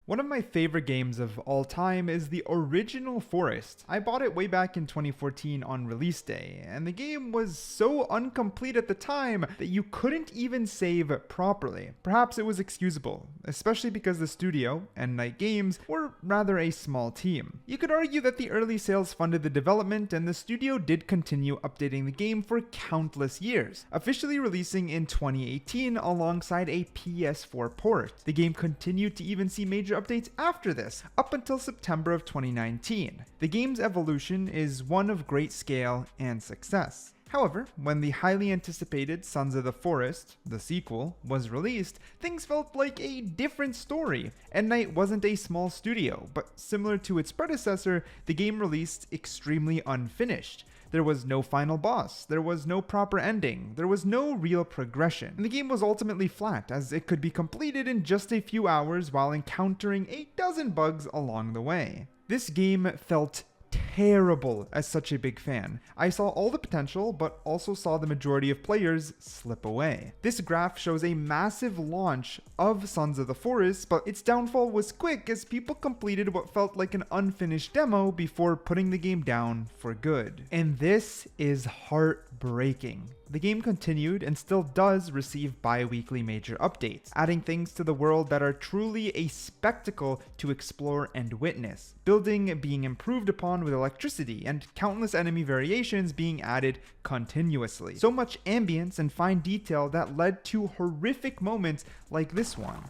One of my favorite games of all time is the original Forest. I bought it way back in 2014 on release day, and the game was so incomplete at the time that you couldn't even save properly. Perhaps it was excusable, especially because the studio, and Night Games, were rather a small team. You could argue that the early sales funded the development, and the studio did continue updating the game for countless years, officially releasing in 2018 alongside a PS4 port. The game continued to even see major updates after this, up until September of 2019. The game's evolution is one of great scale and success. However, when the highly anticipated Sons of the Forest, the sequel, was released, things felt like a different story. Night wasn't a small studio, but similar to its predecessor, the game released extremely unfinished. There was no final boss, there was no proper ending, there was no real progression. And the game was ultimately flat, as it could be completed in just a few hours while encountering a dozen bugs along the way. This game felt terrible as such a big fan. I saw all the potential, but also saw the majority of players slip away. This graph shows a massive launch of Sons of the Forest, but its downfall was quick as people completed what felt like an unfinished demo before putting the game down for good. And this is heartbreaking. The game continued and still does receive bi-weekly major updates, adding things to the world that are truly a spectacle to explore and witness. Building being improved upon with electricity and countless enemy variations being added continuously. So much ambience and fine detail that led to horrific moments like this one.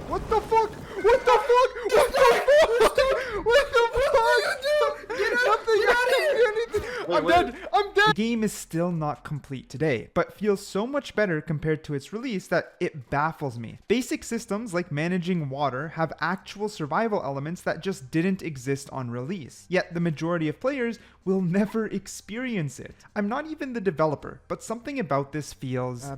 What the fuck? What the fuck? What the fuck? What the fuck? Get out of here! I'm dead! I'm dead! The game is still not complete today, but feels so much better compared to its release that it baffles me. Basic systems like managing water have actual survival elements that just didn't exist on release. Yet the majority of players will never experience it. I'm not even the developer, but something about this feels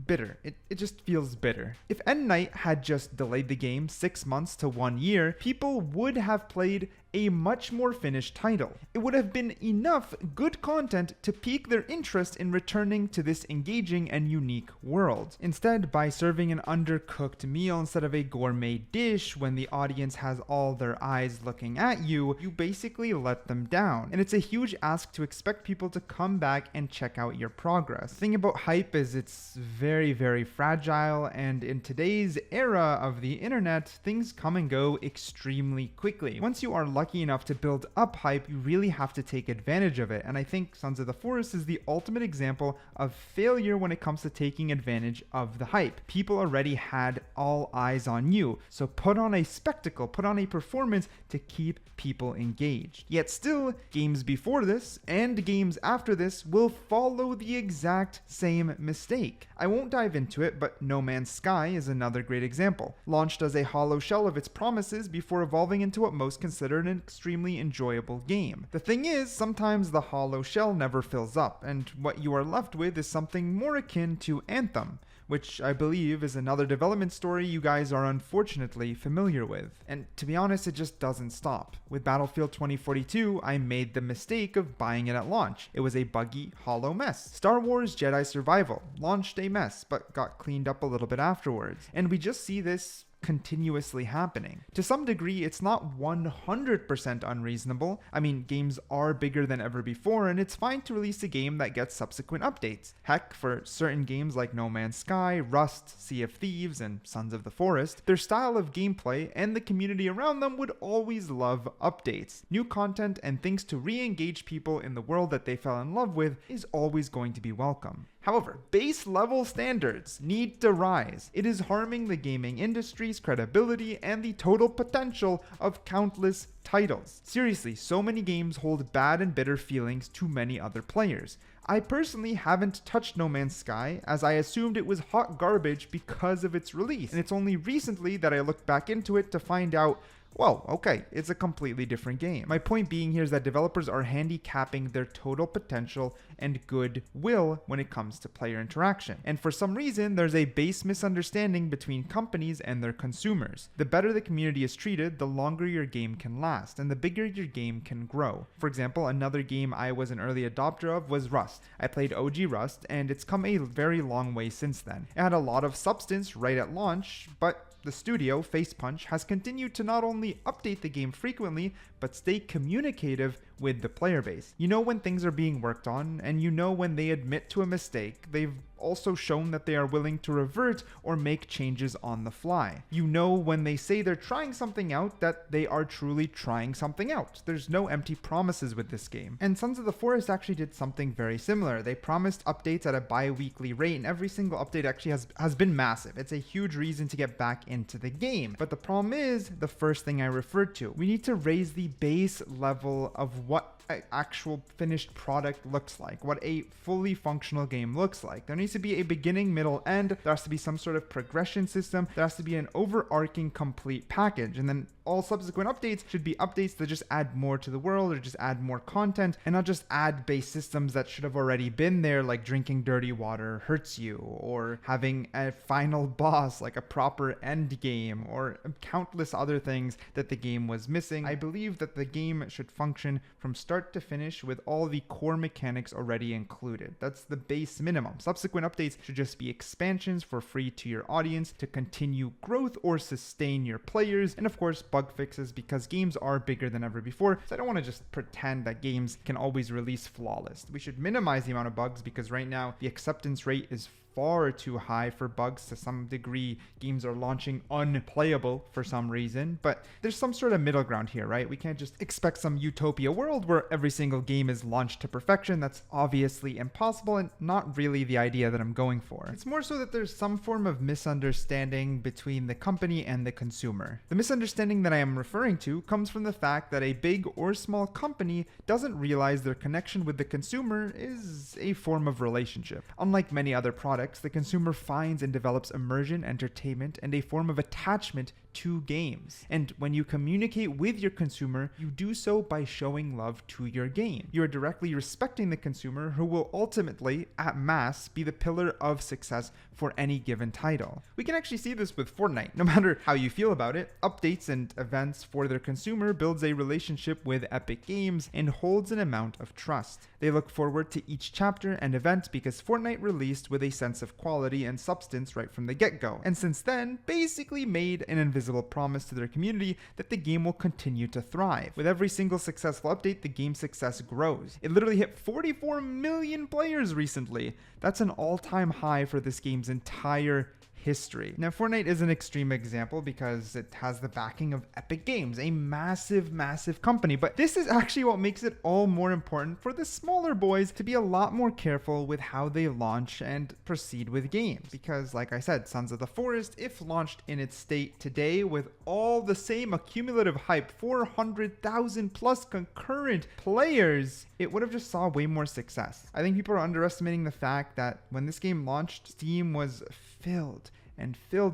bitter. It just feels bitter. If Night had just delayed the game 6 months to 1 year, people would have played a much more finished title. It would have been enough good content to pique their interest in returning to this engaging and unique world. Instead, by serving an undercooked meal instead of a gourmet dish when the audience has all their eyes looking at you, you basically let them down. And it's a huge ask to expect people to come back and check out your progress. The thing about hype is it's very, very fragile, and in today's era of the internet, things come and go extremely quickly. Once you are lucky enough to build up hype, you really have to take advantage of it, and I think Sons of the Forest is the ultimate example of failure when it comes to taking advantage of the hype. People already had all eyes on you, so put on a spectacle, put on a performance to keep people engaged. Yet still, games before this and games after this will follow the exact same mistake. I won't dive into it, but No Man's Sky is another great example. Launched as a hollow shell of its promises before evolving into what most consider an extremely enjoyable game. The thing is, sometimes the hollow shell never fills up, and what you are left with is something more akin to Anthem, which I believe is another development story you guys are unfortunately familiar with. And to be honest, it just doesn't stop. With Battlefield 2042, I made the mistake of buying it at launch. It was a buggy, hollow mess. Star Wars Jedi Survival launched a mess, but got cleaned up a little bit afterwards. And we just see this continuously happening. To some degree, it's not 100% unreasonable. I mean, games are bigger than ever before, and it's fine to release a game that gets subsequent updates. Heck, for certain games like No Man's Sky, Rust, Sea of Thieves, and Sons of the Forest, their style of gameplay and the community around them would always love updates. New content and things to re-engage people in the world that they fell in love with is always going to be welcome. However, base level standards need to rise. It is harming the gaming industry's credibility and the total potential of countless titles. Seriously, so many games hold bad and bitter feelings to many other players. I personally haven't touched No Man's Sky, as I assumed it was hot garbage because of its release, and it's only recently that I looked back into it to find out, well, okay, it's a completely different game. My point being here is that developers are handicapping their total potential and goodwill when it comes to player interaction. And for some reason, there's a base misunderstanding between companies and their consumers. The better the community is treated, the longer your game can last, and the bigger your game can grow. For example, another game I was an early adopter of was Rust. I played OG Rust, and it's come a very long way since then. It had a lot of substance right at launch, but The studio, Facepunch, has continued to not only update the game frequently, but stay communicative with the player base. You know when things are being worked on, and you know when they admit to a mistake. They've also shown that they are willing to revert or make changes on the fly. You know when they say they're trying something out, that they are truly trying something out. There's no empty promises with this game. And Sons of the Forest actually did something very similar. They promised updates at a bi-weekly rate, and every single update actually has been massive. It's a huge reason to get back into the game. But the problem is the first thing I referred to. We need to raise the base level of what an actual finished product looks like, what a fully functional game looks like. There needs to be a beginning, middle, end. There has to be some sort of progression system. There has to be an overarching complete package, and then all subsequent updates should be updates that just add more to the world or just add more content, and not just add base systems that should have already been there, like drinking dirty water hurts you, or having a final boss like a proper end game, or countless other things that the game was missing. I believe that the game should function from start to finish with all the core mechanics already included. That's the base minimum. Subsequent updates should just be expansions for free to your audience to continue growth or sustain your players, and of course bug fixes, because games are bigger than ever before. So I don't want to just pretend that games can always release flawless. We should minimize the amount of bugs, because right now the acceptance rate is far too high for bugs. To some degree, games are launching unplayable for some reason, but there's some sort of middle ground here, right? We can't just expect some utopia world where every single game is launched to perfection. That's obviously impossible and not really the idea that I'm going for. It's more so that there's some form of misunderstanding between the company and the consumer. The misunderstanding that I am referring to comes from the fact that a big or small company doesn't realize their connection with the consumer is a form of relationship. Unlike many other products, the consumer finds and develops immersion, entertainment, and a form of attachment to games. And when you communicate with your consumer, you do so by showing love to your game. You are directly respecting the consumer, who will ultimately, at mass, be the pillar of success for any given title. We can actually see this with Fortnite. No matter how you feel about it, updates and events for their consumer builds a relationship with Epic Games and holds an amount of trust. They look forward to each chapter and event because Fortnite released with a sense of quality and substance right from the get-go, and since then basically made an invisible promise to their community that the game will continue to thrive. With every single successful update, the game's success grows. It literally hit 44 million players recently. That's an all-time high for this game's entire history. Now, Fortnite is an extreme example because it has the backing of Epic Games, a massive company, but this is actually what makes it all more important for the smaller boys to be a lot more careful with how they launch and proceed with games. Because like I said, Sons of the Forest, if launched in its state today with all the same accumulative hype, 400,000 plus concurrent players, it would have just saw way more success. I think people are underestimating the fact that when this game launched, Steam was filled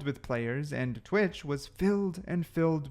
with players, and Twitch was filled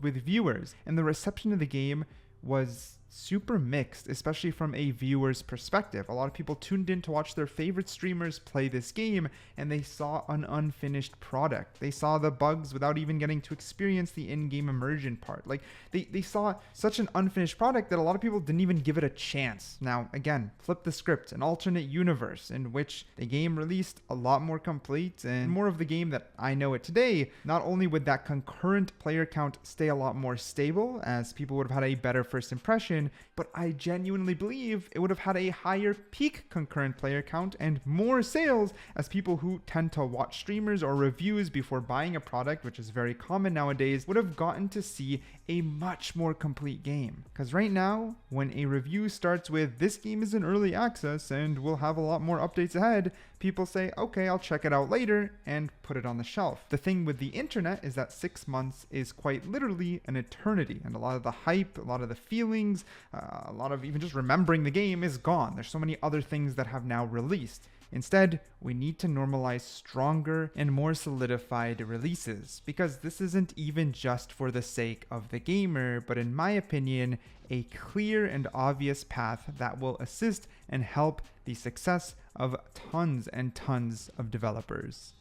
with viewers, and the reception of the game was super mixed, especially from a viewer's perspective. A lot of people tuned in to watch their favorite streamers play this game, and they saw an unfinished product. They saw the bugs without even getting to experience the in-game immersion part. Like, they saw such an unfinished product that a lot of people didn't even give it a chance. Now, again, flip the script, an alternate universe in which the game released a lot more complete and more of the game that I know it today. Not only would that concurrent player count stay a lot more stable, as people would have had a better first impression, but I genuinely believe it would have had a higher peak concurrent player count and more sales, as people who tend to watch streamers or reviews before buying a product, which is very common nowadays, would have gotten to see a much more complete game. Because right now, when a review starts with "this game is in early access and we'll have a lot more updates ahead," people say, okay, I'll check it out later, and put it on the shelf. The thing with the internet is that 6 months is quite literally an eternity, and a lot of the hype, a lot of the feelings, a lot of even just remembering the game is gone. There's so many other things that have now released. Instead, we need to normalize stronger and more solidified releases, because this isn't even just for the sake of the gamer, but in my opinion, a clear and obvious path that will assist and help the success of tons and tons of developers.